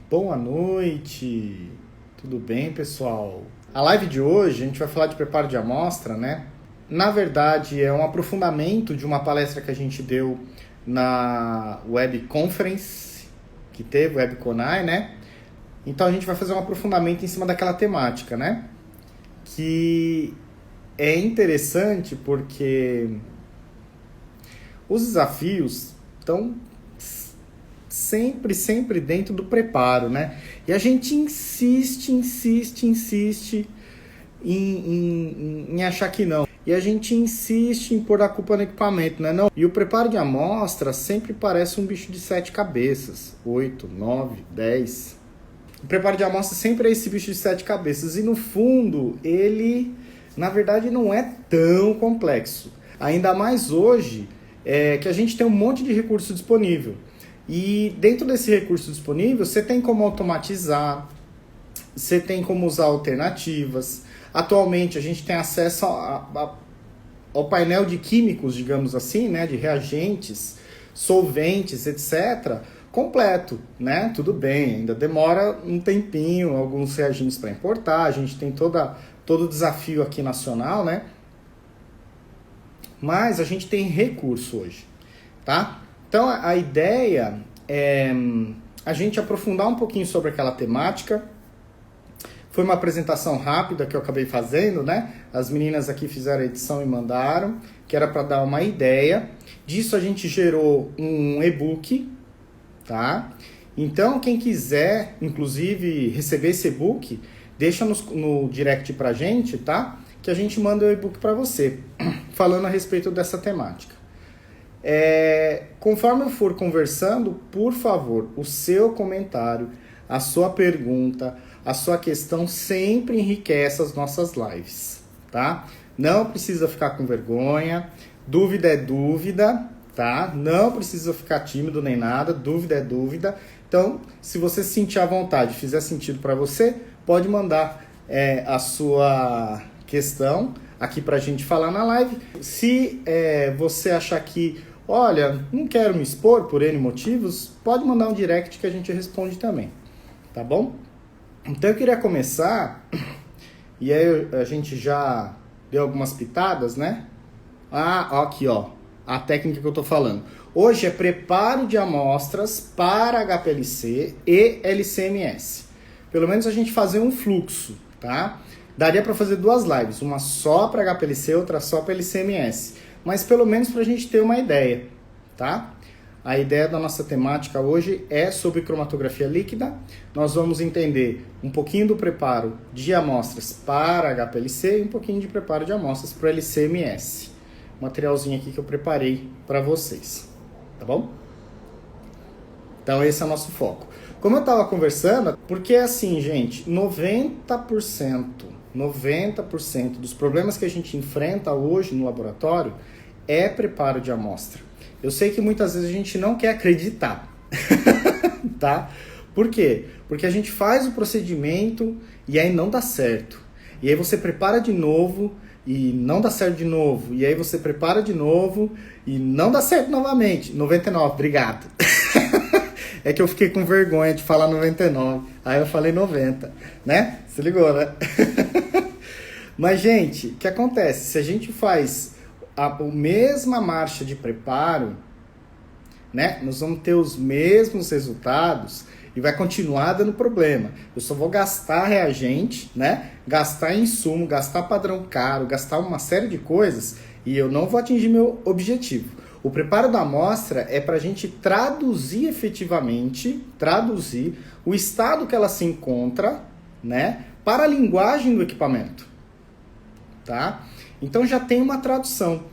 Boa noite, tudo bem, pessoal? A live de hoje a gente vai falar de preparo de amostra, né? Na verdade, é um aprofundamento de uma palestra que a gente deu na Web Conference, que teve, Web Conai, né? Então a gente vai fazer um aprofundamento em cima daquela temática, né? Que é interessante porque os desafios estão sempre dentro do preparo, né? E a gente insiste em achar que não. E a gente insiste em pôr a culpa no equipamento, né? Não. E o preparo de amostra sempre parece um bicho de 7 cabeças. 8, 9, 10. O preparo de amostra sempre é esse bicho de 7 cabeças. E no fundo, ele, na verdade, não é tão complexo. Ainda mais hoje, que a gente tem um monte de recurso disponível. E dentro desse recurso disponível, você tem como automatizar, você tem como usar alternativas. Atualmente, a gente tem acesso ao painel de químicos, digamos assim, né, de reagentes, solventes, etc., completo, né? Tudo bem, ainda demora um tempinho, alguns reagentes para importar, a gente tem todo o desafio aqui nacional, né? Mas a gente tem recurso hoje, tá? Então, a ideia é a gente aprofundar um pouquinho sobre aquela temática. Foi uma apresentação rápida que eu acabei fazendo, né? As meninas aqui fizeram a edição e mandaram, que era para dar uma ideia. Disso a gente gerou um e-book, tá? Então, quem quiser, inclusive, receber esse e-book, deixa no direct pra gente, tá? Que a gente manda o e-book para você, falando a respeito dessa temática. Conforme eu for conversando, por favor, o seu comentário, a sua pergunta, a sua questão sempre enriquece as nossas lives, tá? Não precisa ficar com vergonha, dúvida é dúvida, tá? Não precisa ficar tímido nem nada, dúvida é dúvida. Então, se você se sentir à vontade, fizer sentido para você, pode mandar a sua questão aqui pra gente falar na live. Se você achar que, olha, não quero me expor por N motivos, pode mandar um direct que a gente responde também, tá bom? Então eu queria começar, e aí a gente já deu algumas pitadas, né? Aqui ó, a técnica que eu tô falando. Hoje é preparo de amostras para HPLC e LCMS. Pelo menos a gente fazer um fluxo, tá? Daria para fazer 2 lives, uma só para HPLC, outra só para LCMS. Mas pelo menos para a gente ter uma ideia, tá? A ideia da nossa temática hoje é sobre cromatografia líquida. Nós vamos entender um pouquinho do preparo de amostras para HPLC e um pouquinho de preparo de amostras para LCMS. Materialzinho aqui que eu preparei para vocês, tá bom? Então esse é o nosso foco. Como eu estava conversando, porque assim, gente, 90% dos problemas que a gente enfrenta hoje no laboratório é preparo de amostra. Eu sei que muitas vezes a gente não quer acreditar, tá? Por quê? Porque a gente faz o procedimento e aí não dá certo. E aí você prepara de novo e não dá certo de novo. E aí você prepara de novo e não dá certo novamente. 99, obrigado. É que eu fiquei com vergonha de falar 99. Aí eu falei 90, né? Se ligou, né? Mas, gente, o que acontece? Se a gente faz a mesma marcha de preparo, né? Nós vamos ter os mesmos resultados e vai continuar dando problema. Eu só vou gastar reagente, né? Gastar insumo, gastar padrão caro, gastar uma série de coisas e eu não vou atingir meu objetivo. O preparo da amostra é para a gente traduzir efetivamente, o estado que ela se encontra, né, para a linguagem do equipamento, tá? Então já tem uma tradução.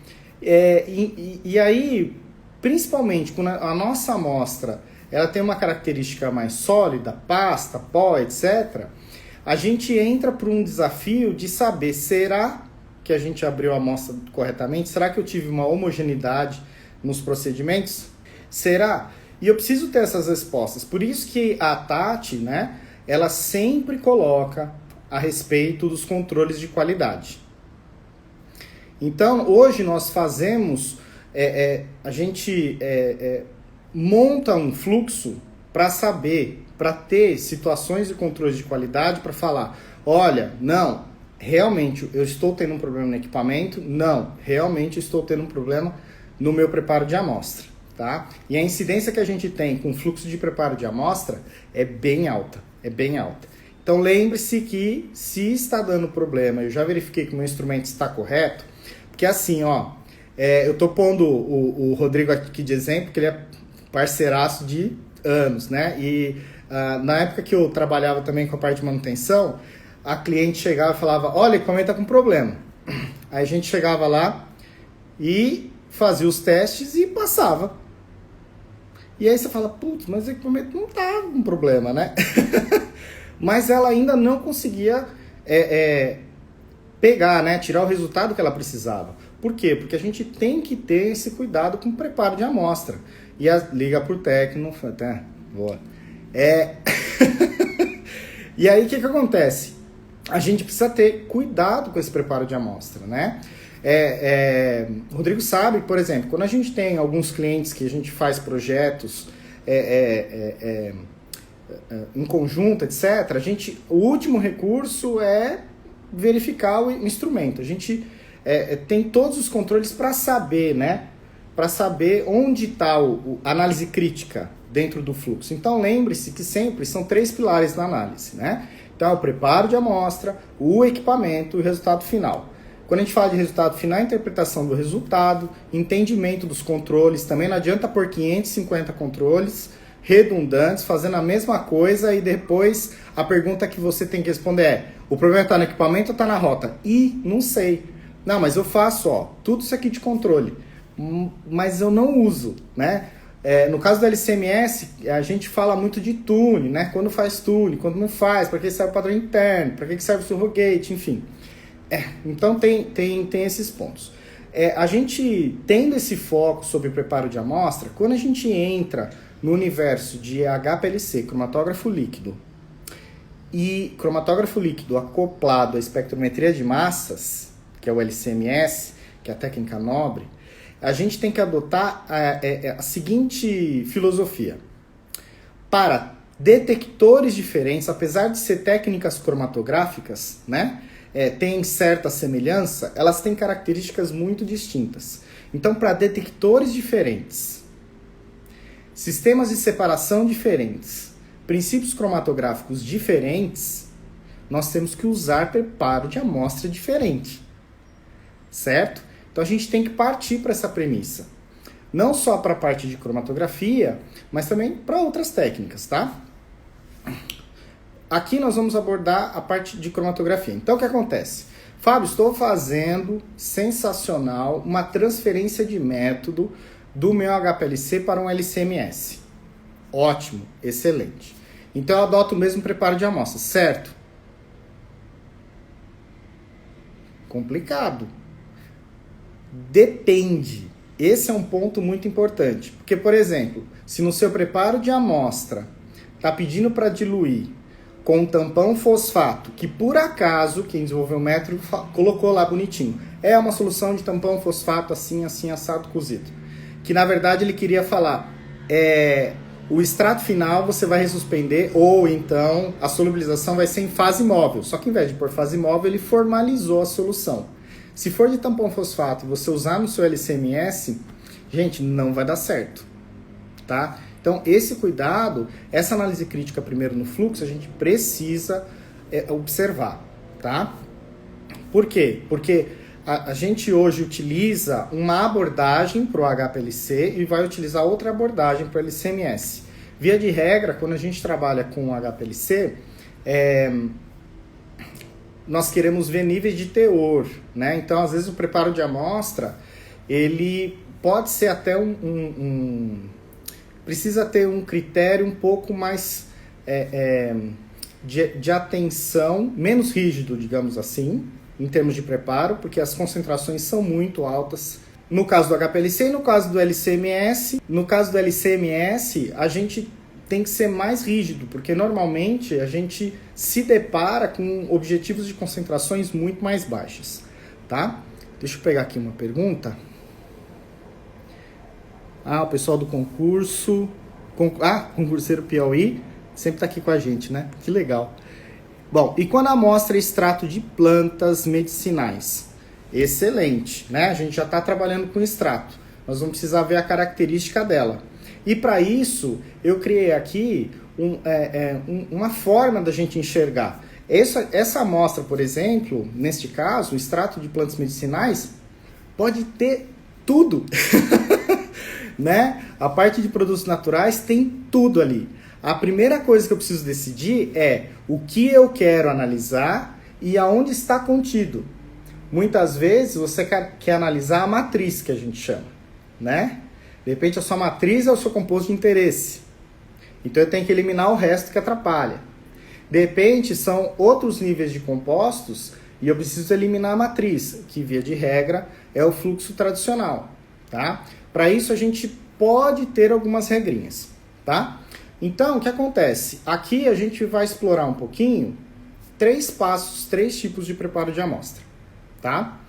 E aí, principalmente quando a nossa amostra ela tem uma característica mais sólida, pasta, pó, etc., a gente entra para um desafio de saber, será que a gente abriu a amostra corretamente? Será que eu tive uma homogeneidade nos procedimentos? Será? E eu preciso ter essas respostas. Por isso que a Tati, né, ela sempre coloca a respeito dos controles de qualidade. Então, hoje nós fazemos, a gente monta um fluxo para saber para ter situações de controle de qualidade para falar, olha, não, realmente eu estou tendo um problema no equipamento, não, realmente eu estou tendo um problema no meu preparo de amostra, tá? E a incidência que a gente tem com o fluxo de preparo de amostra é bem alta, é bem alta. Então lembre-se que se está dando problema, eu já verifiquei que o meu instrumento está correto, porque assim, ó, eu estou pondo o Rodrigo aqui de exemplo, que ele é parceiraço de anos, né? E na época que eu trabalhava também com a parte de manutenção, a cliente chegava e falava, olha, o equipamento está com problema. Aí a gente chegava lá e fazia os testes e passava. E aí você fala, putz, mas o equipamento não está com problema, né? Mas ela ainda não conseguia pegar, né? Tirar o resultado que ela precisava. Por quê? Porque a gente tem que ter esse cuidado com o preparo de amostra. E liga pro técnico, até boa. E aí o que acontece? A gente precisa ter cuidado com esse preparo de amostra, né? O Rodrigo sabe, por exemplo, quando a gente tem alguns clientes que a gente faz projetos em conjunto, etc., o último recurso é verificar o instrumento. A gente tem todos os controles para saber, né? Para saber onde está a análise crítica dentro do fluxo. Então lembre-se que sempre são 3 pilares na análise, né? Então, o preparo de amostra, o equipamento e o resultado final. Quando a gente fala de resultado final, a interpretação do resultado, entendimento dos controles, também não adianta pôr 550 controles redundantes, fazendo a mesma coisa e depois a pergunta que você tem que responder é, o problema está no equipamento ou está na rota? Não sei. Não, mas eu faço, tudo isso aqui de controle, mas eu não uso, né? No caso do LCMS, a gente fala muito de tune, né? Quando faz tune, quando não faz, para que serve o padrão interno, para que serve o surrogate, enfim. Então tem esses pontos. A gente tendo esse foco sobre o preparo de amostra, quando a gente entra no universo de HPLC, cromatógrafo líquido, e cromatógrafo líquido acoplado à espectrometria de massas, que é o LCMS, que é a técnica nobre, a gente tem que adotar a seguinte filosofia. Para detectores diferentes, apesar de ser técnicas cromatográficas, né, tem certa semelhança, elas têm características muito distintas. Então, para detectores diferentes, sistemas de separação diferentes, princípios cromatográficos diferentes, nós temos que usar preparo de amostra diferente, certo? Então a gente tem que partir para essa premissa. Não só para a parte de cromatografia, mas também para outras técnicas, tá? Aqui nós vamos abordar a parte de cromatografia. Então o que acontece? Fábio, estou fazendo, sensacional, uma transferência de método do meu HPLC para um LCMS. Ótimo, excelente. Então eu adoto o mesmo preparo de amostra, certo? Complicado. Depende. Esse é um ponto muito importante. Porque, por exemplo, se no seu preparo de amostra está pedindo para diluir com um tampão fosfato, que por acaso quem desenvolveu o método colocou lá bonitinho, é uma solução de tampão fosfato assim, assim, assado, cozido. Que na verdade ele queria falar, o extrato final você vai resuspender, ou então a solubilização vai ser em fase móvel. Só que em vez de pôr fase móvel, ele formalizou a solução. Se for de tampão fosfato e você usar no seu LCMS, gente, não vai dar certo, tá? Então, esse cuidado, essa análise crítica primeiro no fluxo, a gente precisa observar, tá? Por quê? Porque a gente hoje utiliza uma abordagem para o HPLC e vai utilizar outra abordagem para o LCMS. Via de regra, quando a gente trabalha com o HPLC, nós queremos ver níveis de teor, né? Então, às vezes, o preparo de amostra, ele pode ser até precisa ter um critério um pouco mais de atenção, menos rígido, digamos assim, em termos de preparo, porque as concentrações são muito altas. No caso do HPLC e no caso do LCMS, a gente tem que ser mais rígido, porque normalmente a gente se depara com objetivos de concentrações muito mais baixas, tá? Deixa eu pegar aqui uma pergunta. O pessoal do concurso... concurseiro Piauí, Sempre tá aqui com a gente, né? Que legal. Bom, e quando a amostra é extrato de plantas medicinais? Excelente, né? A gente já está trabalhando com extrato. Nós vamos precisar ver a característica dela. E para isso, eu criei aqui uma forma da gente enxergar. Essa amostra, por exemplo, neste caso, o extrato de plantas medicinais, pode ter tudo. Né? A parte de produtos naturais tem tudo ali. A primeira coisa que eu preciso decidir é o que eu quero analisar e aonde está contido. Muitas vezes você quer analisar a matriz, que a gente chama, né? De repente a sua matriz é o seu composto de interesse. Então eu tenho que eliminar o resto que atrapalha. De repente são outros níveis de compostos e eu preciso eliminar a matriz, que via de regra é o fluxo tradicional, tá? Para isso a gente pode ter algumas regrinhas, tá? Então, o que acontece? Aqui a gente vai explorar um pouquinho 3 passos, 3 tipos de preparo de amostra, tá?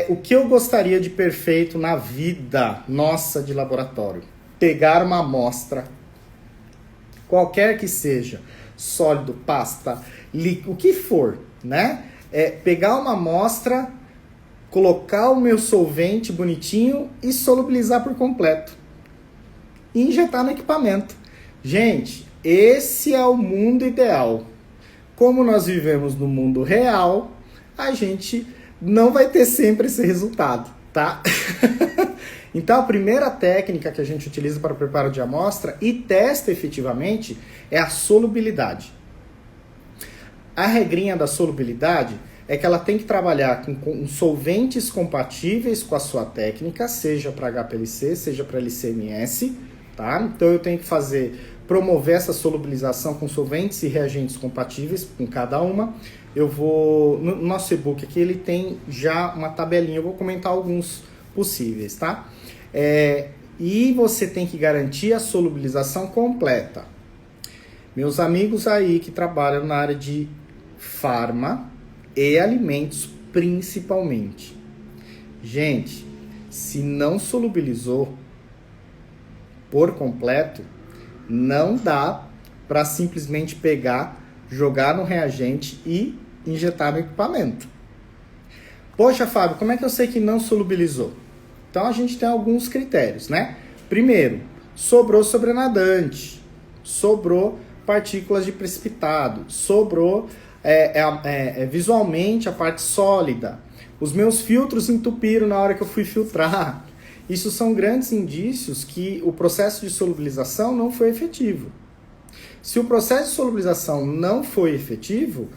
O que eu gostaria de perfeito na vida nossa de laboratório? Pegar uma amostra, qualquer que seja, sólido, pasta, líquido, o que for, né? Pegar uma amostra, colocar o meu solvente bonitinho e solubilizar por completo. E injetar no equipamento. Gente, esse é o mundo ideal. Como nós vivemos no mundo real, a gente não vai ter sempre esse resultado, tá? Então, a primeira técnica que a gente utiliza para o preparo de amostra e testa efetivamente é a solubilidade. A regrinha da solubilidade é que ela tem que trabalhar com solventes compatíveis com a sua técnica, seja para HPLC, seja para LCMS, tá? Então eu tenho que promover essa solubilização com solventes e reagentes compatíveis com cada uma. Eu vou, no nosso e-book aqui, ele tem já uma tabelinha, eu vou comentar alguns possíveis, tá? E você tem que garantir a solubilização completa. Meus amigos aí que trabalham na área de farma e alimentos principalmente. Gente, se não solubilizou por completo, não dá para simplesmente pegar, jogar no reagente e injetar no equipamento. Poxa, Fábio, como é que eu sei que não solubilizou? Então a gente tem alguns critérios, né? Primeiro, sobrou sobrenadante, sobrou partículas de precipitado, sobrou visualmente a parte sólida. Os meus filtros entupiram na hora que eu fui filtrar. Isso são grandes indícios que o processo de solubilização não foi efetivo. Se o processo de solubilização não foi efetivo,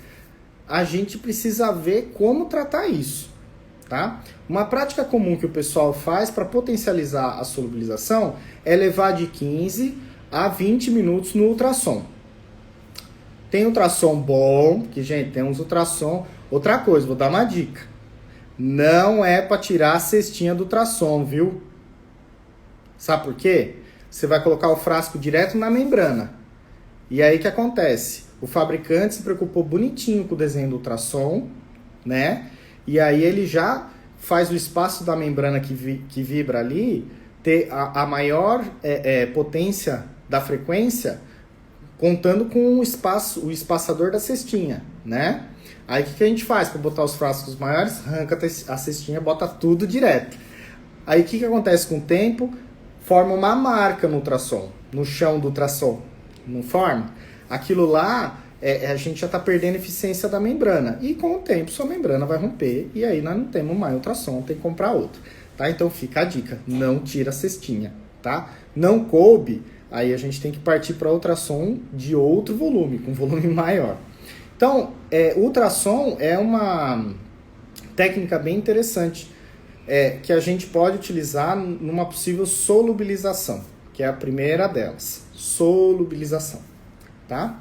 a gente precisa ver como tratar isso, tá? Uma prática comum que o pessoal faz para potencializar a solubilização é levar de 15 a 20 minutos no ultrassom. Tem ultrassom bom, que, gente, tem uns ultrassom. Outra coisa, vou dar uma dica. Não é para tirar a cestinha do ultrassom, viu? Sabe por quê? Você vai colocar o frasco direto na membrana. E aí o que acontece? O fabricante se preocupou bonitinho com o desenho do ultrassom, né? E aí ele já faz o espaço da membrana que vibra ali ter a maior potência da frequência, contando com o espaçador da cestinha, né? Aí o que a gente faz para botar os frascos maiores? Arranca a cestinha, bota tudo direto. Aí o que acontece com o tempo? Forma uma marca no ultrassom, no chão do ultrassom. Não forma? Aquilo lá, a gente já está perdendo a eficiência da membrana. E com o tempo, sua membrana vai romper e aí nós não temos mais ultrassom, tem que comprar outro. Tá? Então fica a dica, não tira a cestinha. Tá? Não coube, aí a gente tem que partir para ultrassom de outro volume, com volume maior. Então, ultrassom é uma técnica bem interessante que a gente pode utilizar numa possível solubilização, que é a primeira delas, solubilização, tá?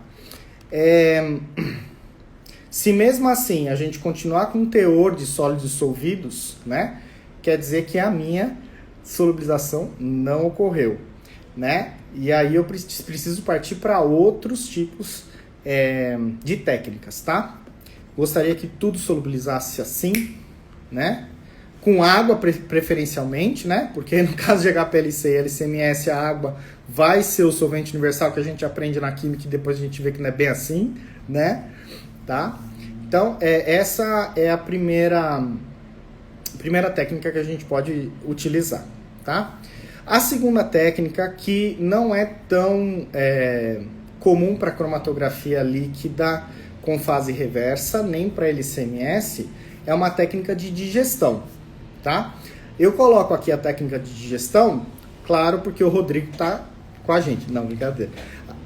Se mesmo assim a gente continuar com um teor de sólidos dissolvidos, né, quer dizer que a minha solubilização não ocorreu, né? E aí eu preciso partir para outros tipos de técnicas, tá? Gostaria que tudo solubilizasse assim, né? com água preferencialmente, né? Porque no caso de HPLC e LCMS, a água vai ser o solvente universal que a gente aprende na química e depois a gente vê que não é bem assim, né? Tá? Então, essa é a primeira técnica que a gente pode utilizar, tá? A segunda técnica, que não é tão comum para cromatografia líquida com fase reversa, nem para LCMS, é uma técnica de digestão, tá? Eu coloco aqui a técnica de digestão, claro, porque o Rodrigo tá com a gente. Não, brincadeira.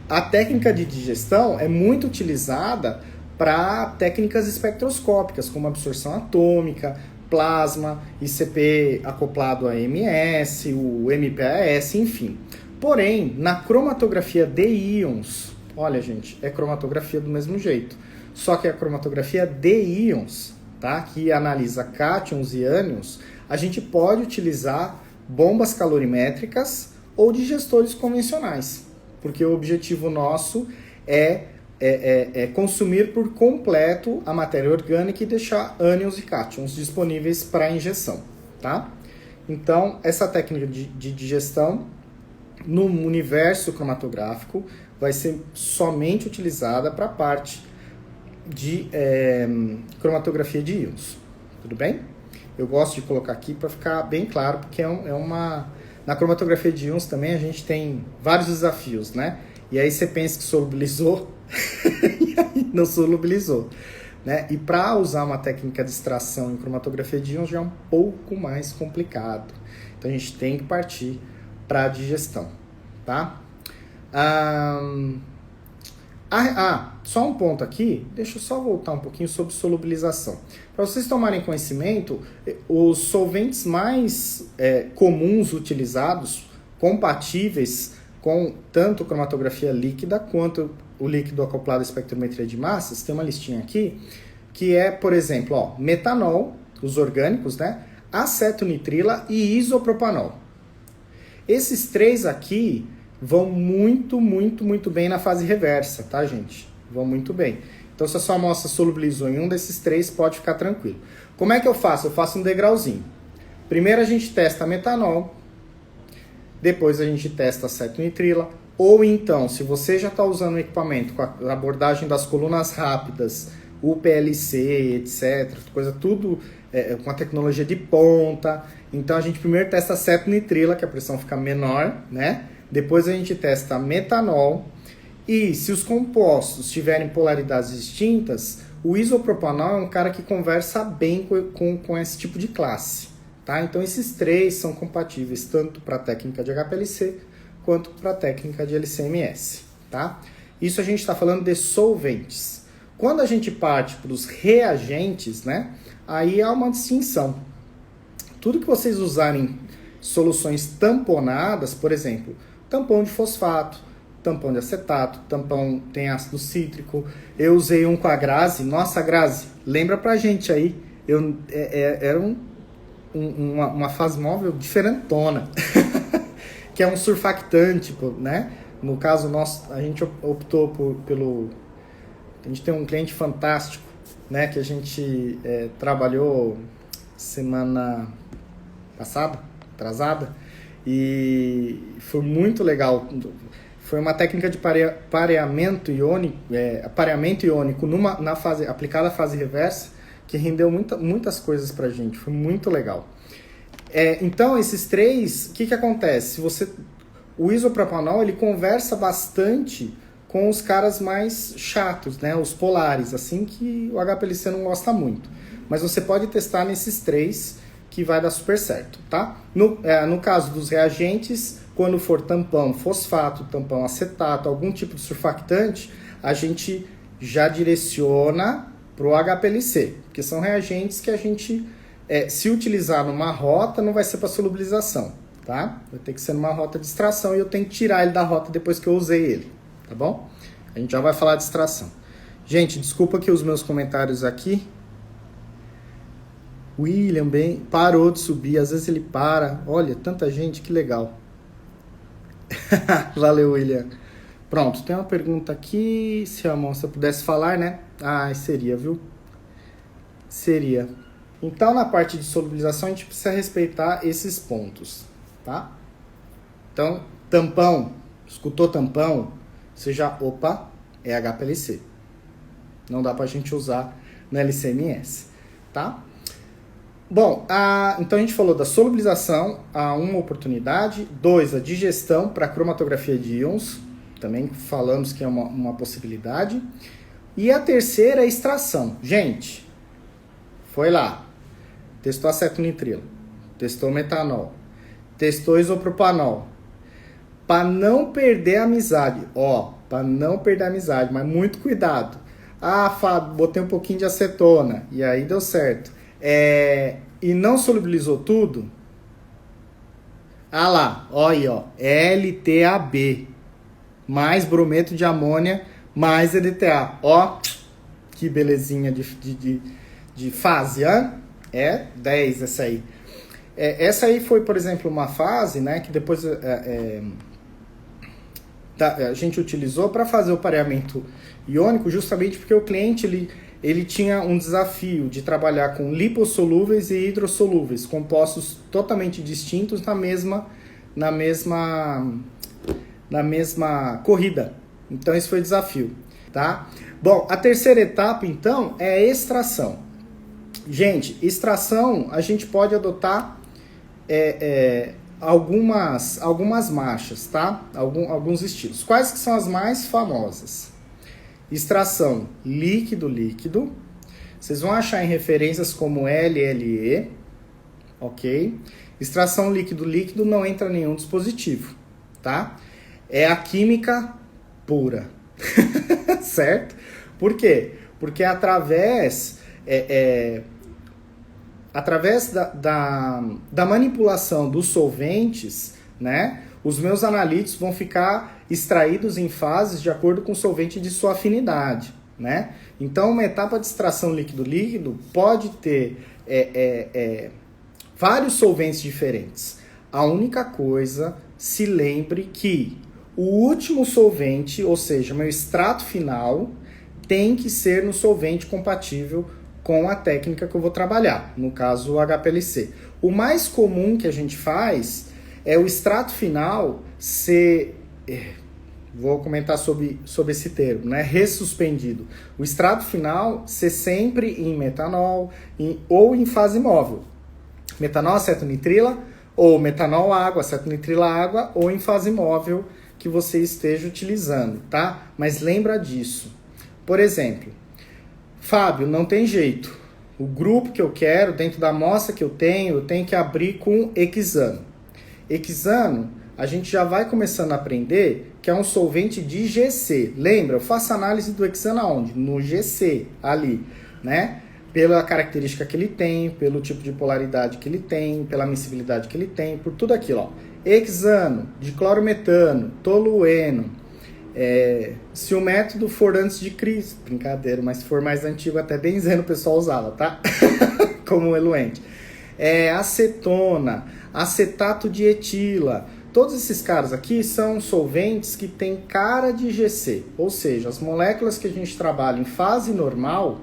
A técnica de digestão é muito utilizada para técnicas espectroscópicas, como absorção atômica, plasma, ICP acoplado a MS, o MPAS, enfim. Porém, na cromatografia de íons, olha, gente, é cromatografia do mesmo jeito, só que a cromatografia de íons, tá, que analisa cátions e ânions, a gente pode utilizar bombas calorimétricas ou digestores convencionais, porque o objetivo nosso é consumir por completo a matéria orgânica e deixar ânions e cátions disponíveis para injeção, tá? Então, essa técnica de digestão no universo cromatográfico vai ser somente utilizada para a parte de cromatografia de íons, tudo bem? Eu gosto de colocar aqui para ficar bem claro, porque na cromatografia de íons também a gente tem vários desafios, né? E aí você pensa que solubilizou e aí não solubilizou, né? E para usar uma técnica de extração em cromatografia de íons já é um pouco mais complicado. Então a gente tem que partir para a digestão, tá? Só um ponto aqui, deixa eu só voltar um pouquinho sobre solubilização. Para vocês tomarem conhecimento, os solventes mais comuns utilizados, compatíveis com tanto cromatografia líquida quanto o líquido acoplado à espectrometria de massas, tem uma listinha aqui, que é, por exemplo, ó, metanol, os orgânicos, né? Acetonitrila e isopropanol. Esses três aqui vão muito, muito, muito bem na fase reversa, tá, gente? Vão muito bem. Então, se a sua amostra solubilizou em um desses três, pode ficar tranquilo. Como é que eu faço? Eu faço um degrauzinho. Primeiro a gente testa metanol, depois a gente testa acetonitrila, ou então, se você já está usando o equipamento com a abordagem das colunas rápidas, o PLC, etc., coisa tudo com a tecnologia de ponta, então a gente primeiro testa acetonitrila, que a pressão fica menor, né? Depois a gente testa metanol, e se os compostos tiverem polaridades distintas, o isopropanol é um cara que conversa bem com esse tipo de classe, tá? Então esses três são compatíveis tanto para a técnica de HPLC quanto para a técnica de LCMS, tá? Isso a gente está falando de solventes. Quando a gente parte para os reagentes, né, aí há uma distinção. Tudo que vocês usarem soluções tamponadas, por exemplo, tampão de fosfato, tampão de acetato, tampão tem ácido cítrico. Eu usei um com a Grazi. Nossa, Grazi, lembra pra gente aí. Era uma fase móvel diferentona. Que é um surfactante, né? No caso nosso, a gente optou pelo... A gente tem um cliente fantástico, né? Que a gente trabalhou semana passada, atrasada. E foi muito legal. Foi uma técnica de pareamento iônico, na fase, aplicada à fase reversa, que rendeu muitas coisas pra gente. Foi muito legal. Então, esses três, o que acontece? O isopropanol, ele conversa bastante com os caras mais chatos, né? Os polares, assim, que o HPLC não gosta muito. Mas você pode testar nesses três, que vai dar super certo, tá? No caso dos reagentes, quando for tampão fosfato, tampão acetato, algum tipo de surfactante, a gente já direciona para o HPLC, porque são reagentes que a gente, se utilizar numa rota, não vai ser para solubilização, tá? Vai ter que ser numa rota de extração e eu tenho que tirar ele da rota depois que eu usei ele, tá bom? A gente já vai falar de extração. Gente, desculpa que os meus comentários aqui. William bem parou de subir, às vezes ele para. Olha, tanta gente, que legal. Valeu, William. Pronto, tem uma pergunta aqui. Se a moça pudesse falar, né? Seria, viu? Seria. Então, na parte de solubilização, a gente precisa respeitar esses pontos, tá? Então, tampão, escutou tampão, você já, opa, é HPLC. Não dá pra gente usar no LCMS, tá? Bom, então a gente falou da solubilização, uma oportunidade. 2, a digestão para cromatografia de íons, também falamos que é uma possibilidade. E a terceira é a extração. Gente, foi lá, testou acetonitrilo, testou metanol, testou isopropanol. Para não perder a amizade, para não perder a amizade, mas muito cuidado. Fábio, botei um pouquinho de acetona e aí deu certo. E não solubilizou tudo? Lá, olha aí, LTAB, mais brometo de amônia, mais EDTA. Que belezinha de fase, hein? 10 essa aí. Essa aí foi, por exemplo, uma fase, né, que depois a gente utilizou para fazer o pareamento iônico, justamente porque o cliente ele tinha um desafio de trabalhar com lipossolúveis e hidrossolúveis, compostos totalmente distintos na mesma corrida. Então esse foi o desafio, tá? Bom, a terceira etapa então é a extração. Gente, extração a gente pode adotar algumas marchas, tá? Alguns estilos. Quais que são as mais famosas? Extração líquido-líquido. Vocês vão achar em referências como LLE, ok? Extração líquido-líquido não entra nenhum dispositivo, tá? É a química pura, certo? Por quê? Porque através da manipulação dos solventes, né, os meus analíticos vão ficar extraídos em fases de acordo com o solvente de sua afinidade, né? Então, uma etapa de extração líquido-líquido pode ter vários solventes diferentes. A única coisa, se lembre que o último solvente, ou seja, meu extrato final, tem que ser no solvente compatível com a técnica que eu vou trabalhar, no caso o HPLC. O mais comum que a gente faz é o extrato final ser, vou comentar sobre esse termo, né, ressuspendido. O extrato final ser sempre em metanol ou em fase móvel. Metanol, acetonitrila, ou metanol, água, acetonitrila, água, ou em fase móvel que você esteja utilizando, tá? Mas lembra disso. Por exemplo, Fábio, não tem jeito. O grupo que eu quero, dentro da amostra que eu tenho que abrir com hexano. Hexano, a gente já vai começando a aprender que é um solvente de GC. Lembra? Eu faço análise do hexano aonde? No GC, ali, né? Pela característica que ele tem, pelo tipo de polaridade que ele tem, pela miscibilidade que ele tem, por tudo aquilo, ó. Hexano, diclorometano, tolueno. Se o método for antes de Cristo, brincadeira, mas se for mais antigo, até benzeno o pessoal usava, tá? Como eluente. Acetona, acetato de etila. Todos esses caras aqui são solventes que têm cara de GC, ou seja, as moléculas que a gente trabalha em fase normal,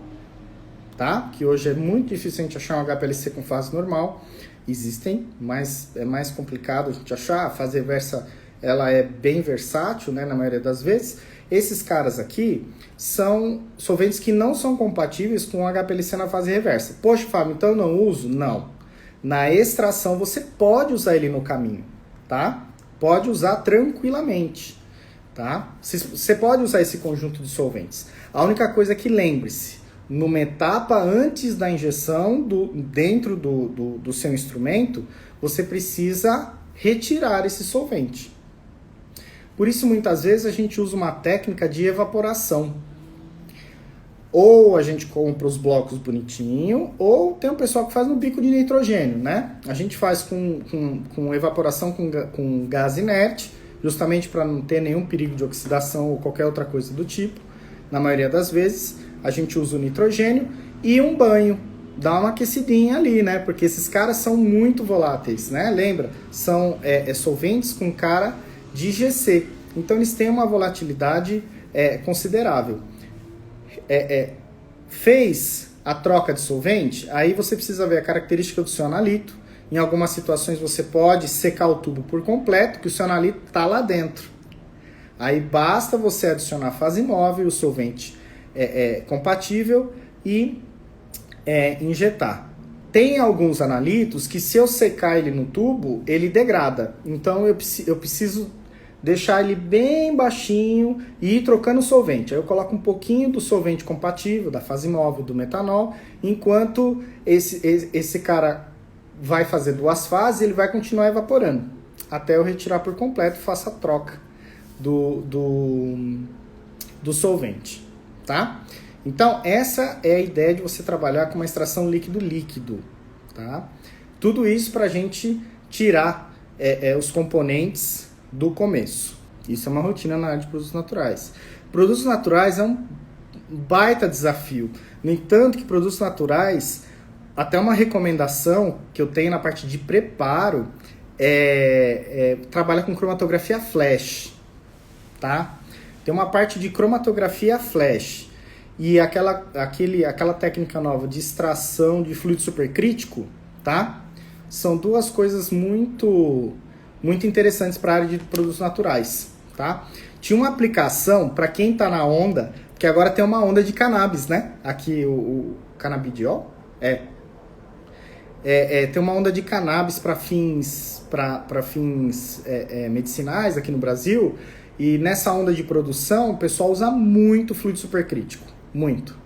tá? Que hoje é muito difícil a gente achar um HPLC com fase normal. Existem, mas é mais complicado a gente achar. A fase reversa, ela é bem versátil, né, na maioria das vezes. Esses caras aqui são solventes que não são compatíveis com o HPLC na fase reversa. Poxa, Fábio, então eu não uso? Não. Na extração você pode usar ele no caminho, tá? Pode usar tranquilamente, tá? Você pode usar esse conjunto de solventes. A única coisa é que lembre-se, numa etapa antes da injeção, dentro do seu instrumento, você precisa retirar esse solvente. Por isso, muitas vezes, a gente usa uma técnica de evaporação. Ou a gente compra os blocos bonitinho, ou tem um pessoal que faz no bico de nitrogênio, né? A gente faz com evaporação com gás inerte, justamente para não ter nenhum perigo de oxidação ou qualquer outra coisa do tipo. Na maioria das vezes, a gente usa o nitrogênio e um banho. Dá uma aquecidinha ali, né? Porque esses caras são muito voláteis, né? Lembra? São solventes com cara de GC. Então, eles têm uma volatilidade considerável. Fez a troca de solvente, aí você precisa ver a característica do seu analito. Em algumas situações você pode secar o tubo por completo, que o seu analito está lá dentro. Aí basta você adicionar fase móvel, o solvente compatível e injetar. Tem alguns analitos que se eu secar ele no tubo, ele degrada. Então eu preciso deixar ele bem baixinho e ir trocando o solvente. Aí eu coloco um pouquinho do solvente compatível, da fase móvel, do metanol, enquanto esse cara vai fazer 2 fases, ele vai continuar evaporando, até eu retirar por completo e faço a troca do solvente, tá? Então, essa é a ideia de você trabalhar com uma extração líquido-líquido, tá? Tudo isso para a gente tirar os componentes do começo. Isso é uma rotina na área de produtos naturais. Produtos naturais é um baita desafio. No entanto, que produtos naturais, até uma recomendação que eu tenho na parte de preparo, trabalha com cromatografia flash, tá? Tem uma parte de cromatografia flash e aquela técnica nova de extração de fluido supercrítico, tá? São 2 coisas muito interessantes para a área de produtos naturais, tá? Tinha uma aplicação para quem está na onda, que agora tem uma onda de cannabis, né? Aqui o canabidiol tem uma onda de cannabis para fins medicinais aqui no Brasil, e nessa onda de produção o pessoal usa muito fluido supercrítico, muito.